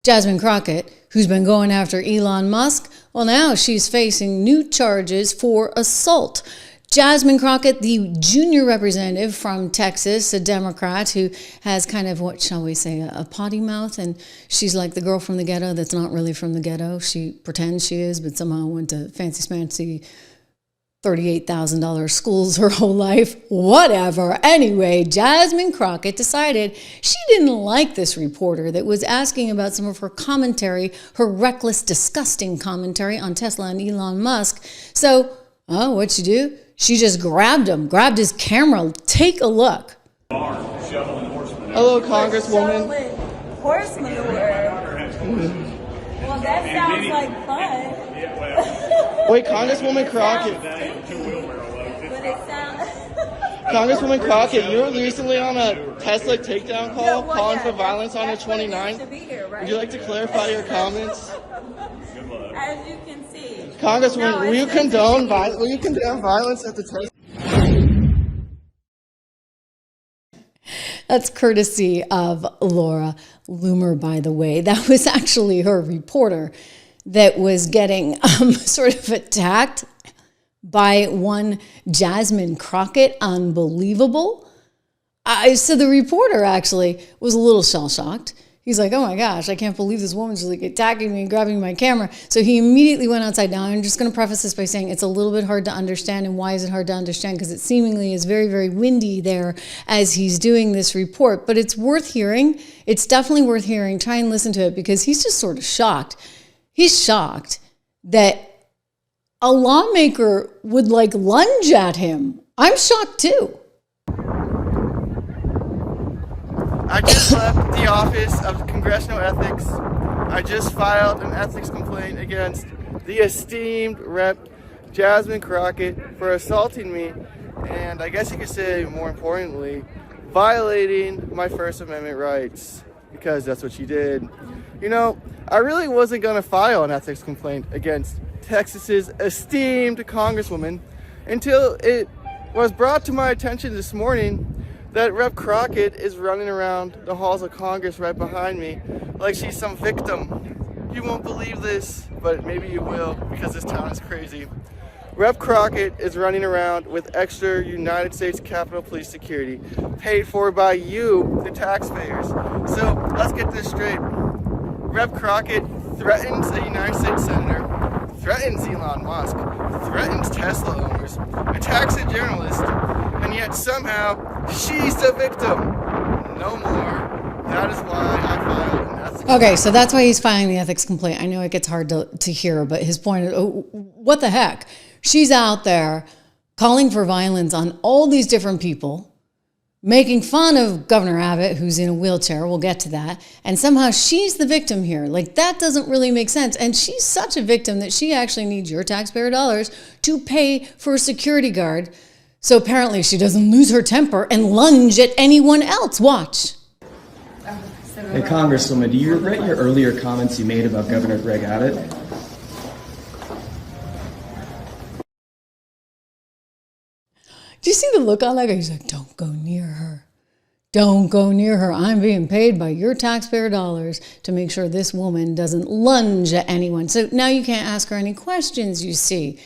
Jasmine Crockett, who's been going after Elon Musk, well, now she's facing new charges for assault. Jasmine Crockett, the junior representative from Texas, a Democrat who has kind of, what shall we say, a potty mouth, and she's like the girl from the ghetto that's not really from the ghetto. She pretends she is, but somehow went to fancy $38,000 schools her whole life. Whatever. Anyway, Jasmine Crockett decided she didn't like this reporter that was asking about some of her commentary, her reckless, disgusting commentary on Tesla and Elon Musk. So, what'd she do? She just grabbed his camera. Take a look. Hello, Congresswoman. Horse manure. Well, that sounds like fun. Wait, Congresswoman Crockett. Congresswoman Crockett, you were recently on a Tesla takedown call calling for violence on the 29th. Would you like to clarify your comments? As you can see. Congresswoman, will you condone violence at the Tesla? That's courtesy of Laura Loomer, by the way. That was actually her reporter that was getting sort of attacked by one Jasmine Crockett. Unbelievable. So the reporter actually was a little shell-shocked. He's like, oh my gosh, I can't believe this woman's like attacking me and grabbing my camera. So he immediately went outside. Now, I'm just going to preface this by saying it's a little bit hard to understand. And why is it hard to understand? Because it seemingly is very, very windy there as he's doing this report. But it's worth hearing. It's definitely worth hearing. Try and listen to it because he's just sort of shocked. He's shocked that a lawmaker would like lunge at him. I'm shocked too. I just left the Office of Congressional Ethics. I just filed an ethics complaint against the esteemed Rep. Jasmine Crockett for assaulting me, and I guess you could say, more importantly, violating my First Amendment rights, because that's what she did. You know, I really wasn't going to file an ethics complaint against Texas's esteemed Congresswoman until it was brought to my attention this morning that Rep. Crockett is running around the halls of Congress right behind me like she's some victim. You won't believe this, but maybe you will, because this town is crazy. Rep. Crockett is running around with extra United States Capitol Police security, paid for by you, the taxpayers. So let's get this straight. Rep. Crockett threatens a United States Senator, threatens Elon Musk, threatens Tesla owners, attacks a journalist, and yet somehow she's the victim. No more. That is why I filed an ethics. Okay, so that's why he's filing the ethics complaint. I know it gets hard to hear, but his point is, what the heck? She's out there calling for violence on all these different people, making fun of Governor Abbott, who's in a wheelchair. We'll get to that. And somehow she's the victim here. Like, that doesn't really make sense. And she's such a victim that she actually needs your taxpayer dollars to pay for a security guard. So apparently she doesn't lose her temper and lunge at anyone else. Watch. Hey, Congresswoman, do you regret your earlier comments you made about Governor Greg Abbott? Do you see the look on that guy? He's like, don't go near her. Don't go near her. I'm being paid by your taxpayer dollars to make sure this woman doesn't lunge at anyone. So now you can't ask her any questions, you see.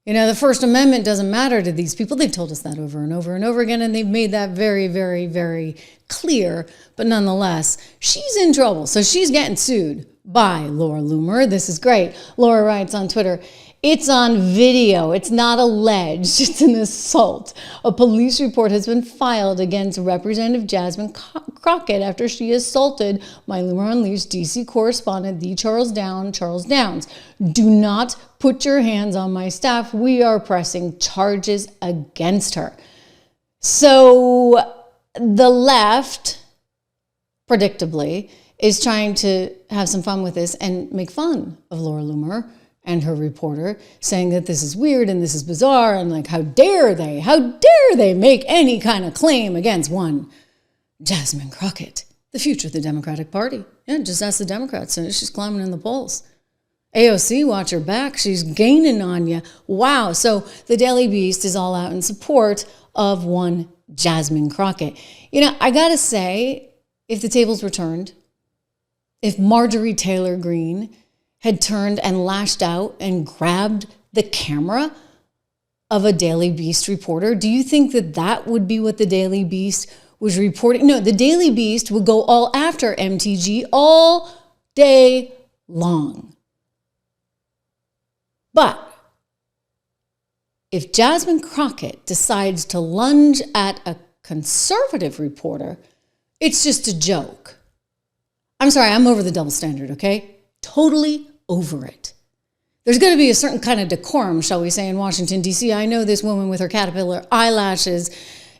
You know, the First Amendment doesn't matter to these people. They've told us that over and over and over again, and they've made that very, very, very clear. But nonetheless, she's in trouble. So she's getting sued by Laura Loomer. This is great. Laura writes on Twitter, it's on video. It's not alleged. It's an assault. A police report has been filed against Representative Jasmine Crockett after she assaulted my Loomer Unleashed DC correspondent, the Charles Downs. Do not put your hands on my staff. We are pressing charges against her. So the left, predictably, is trying to have some fun with this and make fun of Laura Loomer and her reporter, saying that this is weird and this is bizarre and like, how dare they make any kind of claim against one Jasmine Crockett, the future of the Democratic Party. Yeah, just ask the Democrats. She's climbing in the polls. AOC, watch her back. She's gaining on you. Wow. So the Daily Beast is all out in support of one Jasmine Crockett. You know, I got to say, if the tables were turned, if Marjorie Taylor Greene had turned and lashed out and grabbed the camera of a Daily Beast reporter? Do you think that that would be what the Daily Beast was reporting? No, the Daily Beast would go all after MTG all day long. But if Jasmine Crockett decides to lunge at a conservative reporter, it's just a joke. I'm sorry, I'm over the double standard, okay? Totally over it. There's going to be a certain kind of decorum, shall we say, in Washington, D.C. I know this woman with her caterpillar eyelashes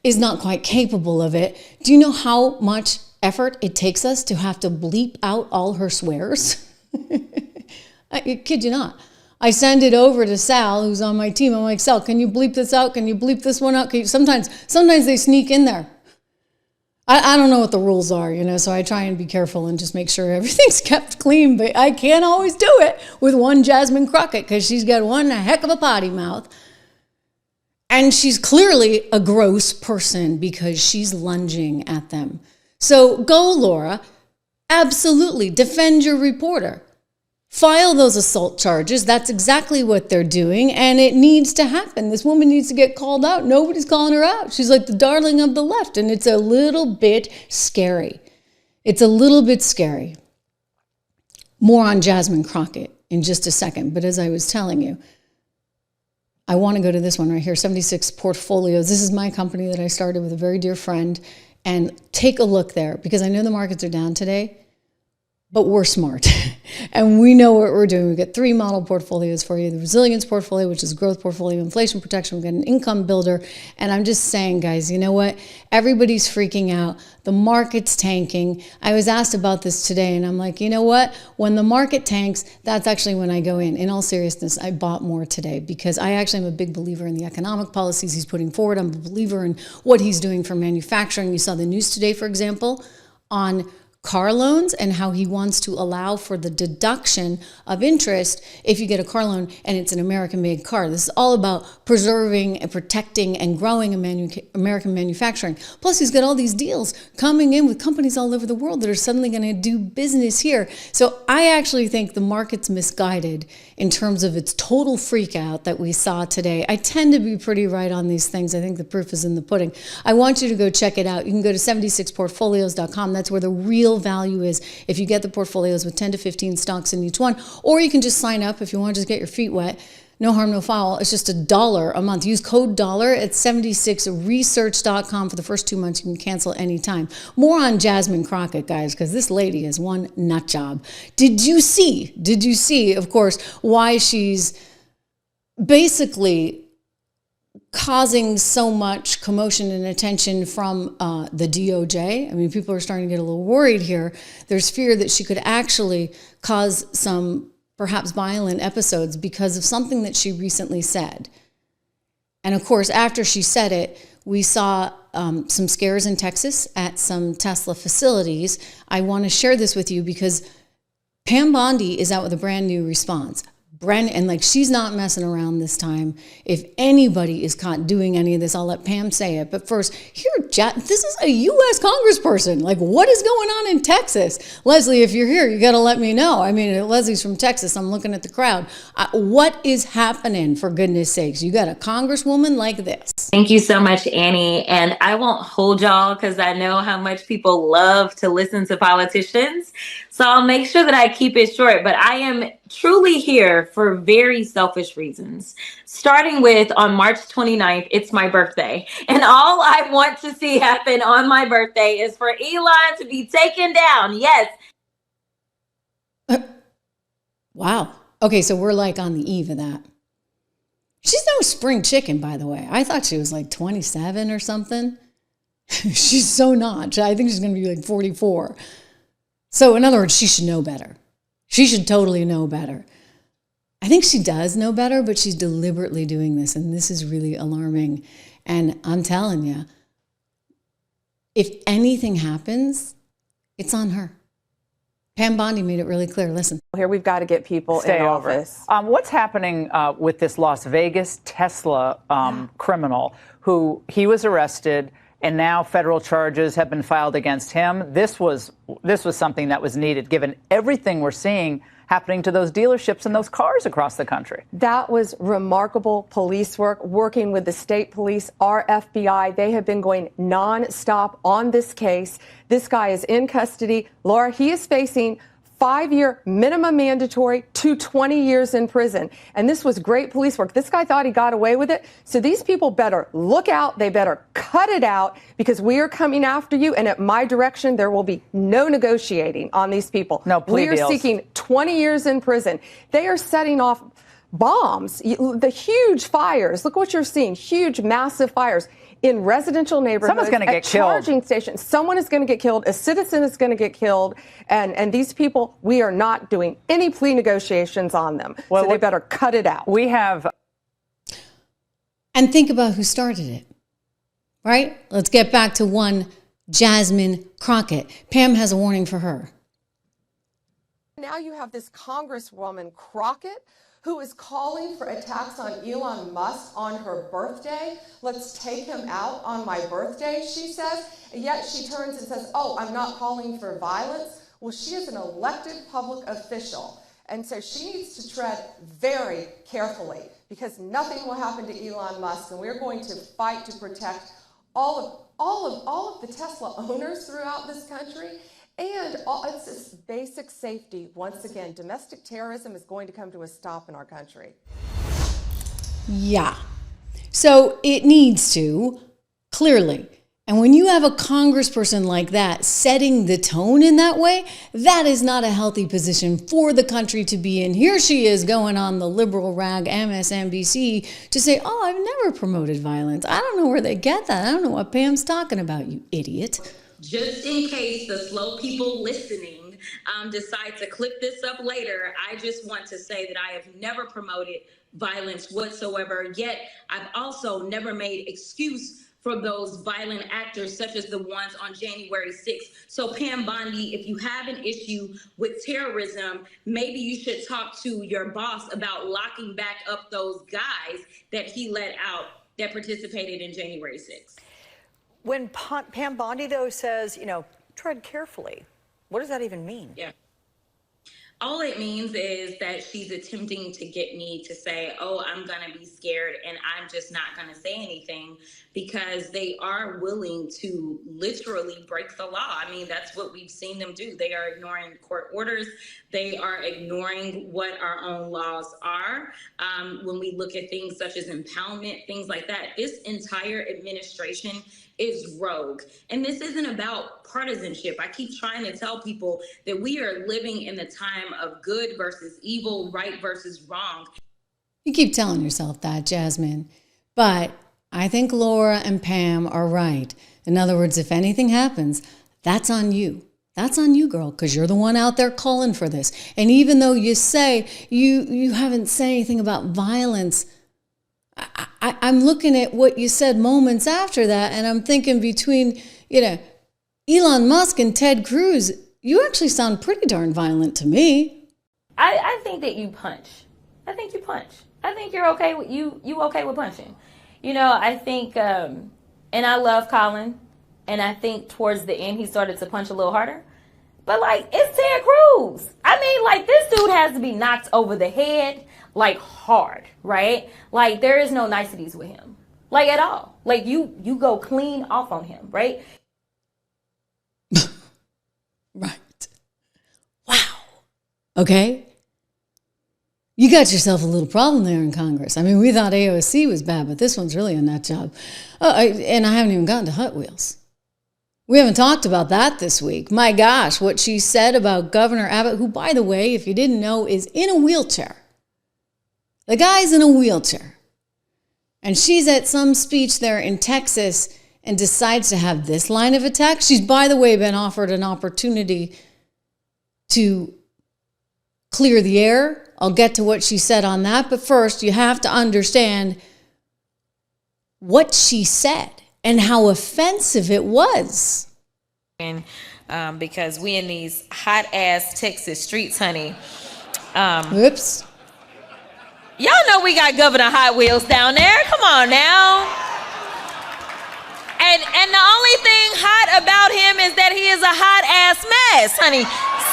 is not quite capable of it. Do you know how much effort it takes us to have to bleep out all her swears? I kid you not. I send it over to Sal, who's on my team. I'm like, Sal, can you bleep this out? Can you bleep this one out? Sometimes they sneak in there. I don't know what the rules are, so I try and be careful and just make sure everything's kept clean, but I can't always do it with one Jasmine Crockett because she's got one heck of a potty mouth. And she's clearly a gross person because she's lunging at them. So go, Laura. Absolutely. Defend your reporter. File those assault charges. That's exactly what they're doing, and it needs to happen. This woman needs to get called out. Nobody's calling her out. She's like the darling of the left, and it's a little bit scary. It's a little bit scary. More on Jasmine Crockett in just a second, but as I was telling you, I want to go to this one right here, 76 Portfolios. This is my company that I started with a very dear friend, and take a look there, because I know the markets are down today, but we're smart and we know what we're doing. We've got 3 model portfolios for you. The resilience portfolio, which is growth portfolio, inflation protection. We've got an income builder. And I'm just saying, guys, you know what? Everybody's freaking out. The market's tanking. I was asked about this today and I'm like, you know what? When the market tanks, that's actually when I go in. In all seriousness, I bought more today because I actually am a big believer in the economic policies he's putting forward. I'm a believer in what he's doing for manufacturing. You saw the news today, for example, on car loans and how he wants to allow for the deduction of interest if you get a car loan and it's an American-made car. This is all about preserving and protecting and growing American manufacturing. Plus, he's got all these deals coming in with companies all over the world that are suddenly going to do business here. So I actually think the market's misguided in terms of its total freak out that we saw today. I tend to be pretty right on these things. I think the proof is in the pudding. I want you to go check it out. You can go to 76portfolios.com. That's where the real value is if you get the portfolios with 10 to 15 stocks in each one, or you can just sign up if you want to just get your feet wet. No harm, no foul. It's just $1 a month. Use code $, at 76research.com for the first 2 months. You can cancel anytime. More on Jasmine Crockett, guys, because this lady is one nut job. Did you see, of course, why she's basically causing so much commotion and attention from the DOJ? I mean, people are starting to get a little worried here. There's fear that she could actually cause some perhaps violent episodes because of something that she recently said. And of course, after she said it, we saw some scares in Texas at some Tesla facilities. I want to share this with you because Pam Bondi is out with a brand new response. And like, she's not messing around this time. If anybody is caught doing any of this, I'll let Pam say it. But first, this is a U.S. congressperson. Like, what is going on in Texas? Leslie, if you're here, you got to let me know. I mean, Leslie's from Texas. I'm looking at the crowd. What is happening, for goodness sakes? You got a congresswoman like this. Thank you so much, Annie. And I won't hold y'all because I know how much people love to listen to politicians. So I'll make sure that I keep it short. But I am truly here for very selfish reasons. Starting with, on March 29th, it's my birthday. And all I want to see happen on my birthday is for Elon to be taken down. Yes. Wow. Okay, so we're like on the eve of that. She's no spring chicken, by the way. I thought she was like 27 or something. She's so not. I think she's going to be like 44. So in other words, she should know better. She should totally know better. I think she does know better, but she's deliberately doing this, and this is really alarming. And I'm telling you, if anything happens, it's on her. Pam Bondi made it really clear. Listen. Here we've got to get people in office. What's happening with this Las Vegas Tesla criminal who he was arrested and now federal charges have been filed against him. This was something that was needed, given everything we're seeing happening to those dealerships and those cars across the country. That was remarkable police work, working with the state police, our FBI. They have been going nonstop on this case. This guy is in custody. Laura, he is facing 5-year minimum mandatory to 20 years in prison. And this was great police work. This guy thought he got away with it. So these people better look out. They better cut it out, because we are coming after you. And at my direction, there will be no negotiating on these people. No plea deals. We are seeking 20 years in prison. They are setting off bombs, the huge fires. Look what you're seeing. Huge, massive fires in residential neighborhoods. Someone's going to get killed. Charging stations. Someone is going to get killed. A citizen is going to get killed. And these people, we are not doing any plea negotiations on them. Well, so they better cut it out. We have. And think about who started it, right? Let's get back to one Jasmine Crockett. Pam has a warning for her. Now you have this Congresswoman Crockett, who is calling for attacks on Elon Musk on her birthday. Let's take him out on my birthday, she says. And yet she turns and says, oh, I'm not calling for violence. Well, she is an elected public official. And so she needs to tread very carefully, because nothing will happen to Elon Musk. And we're going to fight to protect all of the Tesla owners throughout this country. And it's just basic safety. Once again, domestic terrorism is going to come to a stop in our country. Yeah. So it needs to, clearly. And when you have a congressperson like that setting the tone in that way, that is not a healthy position for the country to be in. Here she is going on the liberal rag MSNBC to say, oh, I've never promoted violence. I don't know where they get that. I don't know what Pam's talking about, you idiot. Just in case the slow people listening decide to clip this up later, I just want to say that I have never promoted violence whatsoever, yet I've also never made excuse for those violent actors such as the ones on January 6th. So Pam Bondi, if you have an issue with terrorism, maybe you should talk to your boss about locking back up those guys that he let out that participated in January 6th. When Pam Bondi, though, says, tread carefully, what does that even mean? Yeah. All it means is that she's attempting to get me to say, oh, I'm going to be scared and I'm just not going to say anything, because they are willing to literally break the law. I mean, that's what we've seen them do. They are ignoring court orders. They are ignoring what our own laws are. When we look at things such as impoundment, things like that, this entire administration is rogue. And this isn't about partisanship. I keep trying to tell people that we are living in the time of good versus evil, right versus wrong. You keep telling yourself that, Jasmine. But I think Laura and Pam are right. In other words, if anything happens, that's on you. That's on you, girl, because you're the one out there calling for this. And even though you say you haven't said anything about violence, I'm looking at what you said moments after that, and I'm thinking between, Elon Musk and Ted Cruz, you actually sound pretty darn violent to me. I think that you punch. I think you punch. I think you're okay with you okay with punching. I think, and I love Colin, and I think towards the end he started to punch a little harder. But it's Ted Cruz. I mean, this dude has to be knocked over the head, hard, right? There is no niceties with him, at all. You go clean off on him, right? Right. Wow. Okay. You got yourself a little problem there in Congress. I mean, we thought AOC was bad, but this one's really a nut job. And I haven't even gotten to Hot Wheels. We haven't talked about that this week. My gosh, what she said about Governor Abbott, who, by the way, if you didn't know, is in a wheelchair. The guy's in a wheelchair. And she's at some speech there in Texas and decides to have this line of attack. She's, by the way, been offered an opportunity to clear the air. I'll get to what she said on that. But first, you have to understand what she said and how offensive it was. Because we in these hot-ass Texas streets, honey. Whoops. Y'all know we got Governor Hot Wheels down there. Come on now. And the only thing hot about him is that he is a hot ass mess, honey.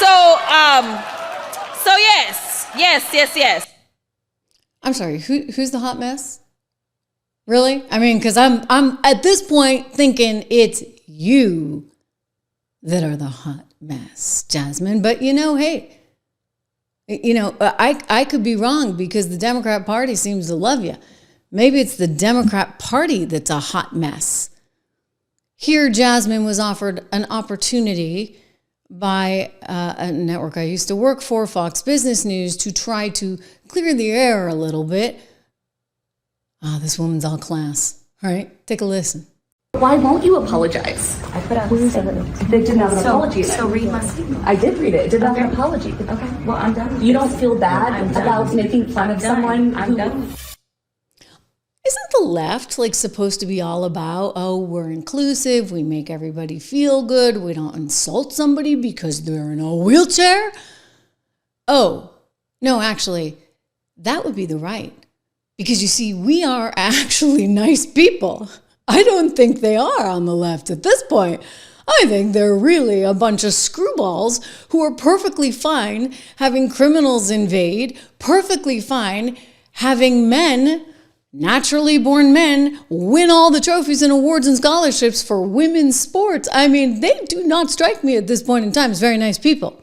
So yes. I'm sorry, who's the hot mess? Really? I mean, because I'm at this point thinking it's you that are the hot mess, Jasmine. But hey, I could be wrong because the Democrat Party seems to love you. Maybe it's the Democrat Party that's a hot mess. Here, Jasmine was offered an opportunity by a network I used to work for, Fox Business News, to try to clear the air a little bit. This woman's all class. All right, take a listen. Why won't you apologize? I put out a statement. They didn't have an apology. So read my statement. I did read it. It didn't have an apology. Okay, well, I'm done. You don't feel bad about making fun of someone who... Isn't the left supposed to be all about, we're inclusive, we make everybody feel good, we don't insult somebody because they're in a wheelchair? Oh, no, actually, that would be the right. Because you see, we are actually nice people. I don't think they are on the left at this point. I think they're really a bunch of screwballs who are perfectly fine having criminals invade, perfectly fine having men, naturally born men, win all the trophies and awards and scholarships for women's sports. I mean, they do not strike me at this point in time as very nice people.